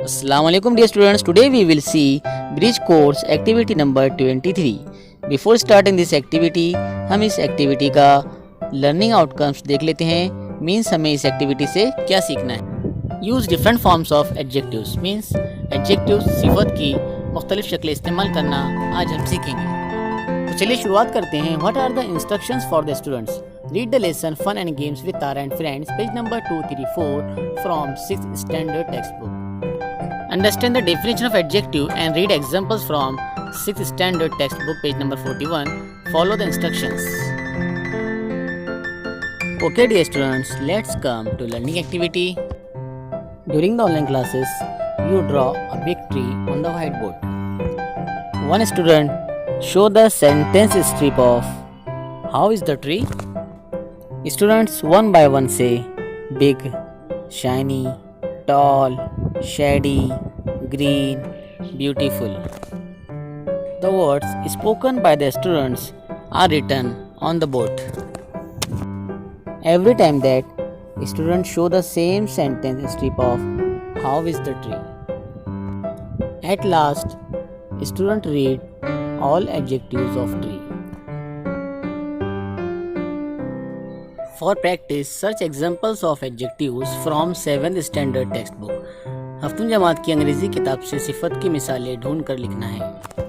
Assalamualaikum dear students, today we will see bridge course activity number 23. Before starting this activity, हम इस activity का learning outcomes देख लेते हैं. मीन्स हमें इस activity से क्या सीखना है. Use different forms of adjectives means adjectives सिफत की मुख्तलिफ शक्लें इस्तेमाल करना आज हम सीखेंगे. तो चलिए शुरुआत करते हैं. What are the instructions for the students? Read the lesson Fun and Games with Tara and Friends, page number 234 from 6th standard textbook. Understand the definition of adjective and read examples from 6th standard textbook, page number 41. Follow the instructions. Okay dear students, let's come to learning activity. During the online classes, you draw a big tree on the whiteboard. One student show the sentence strip of how is the tree? Students one by one say big, shiny, tall, shady, green, beautiful. The words spoken by the students are written on the board. Every time that students show the same sentence strip of how is the tree. At last, student read all adjectives of tree. For practice, search examples of adjectives from 7th standard textbook. हफ्तुम जमात की अंग्रेजी किताब से सिफत की मिसालें ढूंढ कर लिखना है.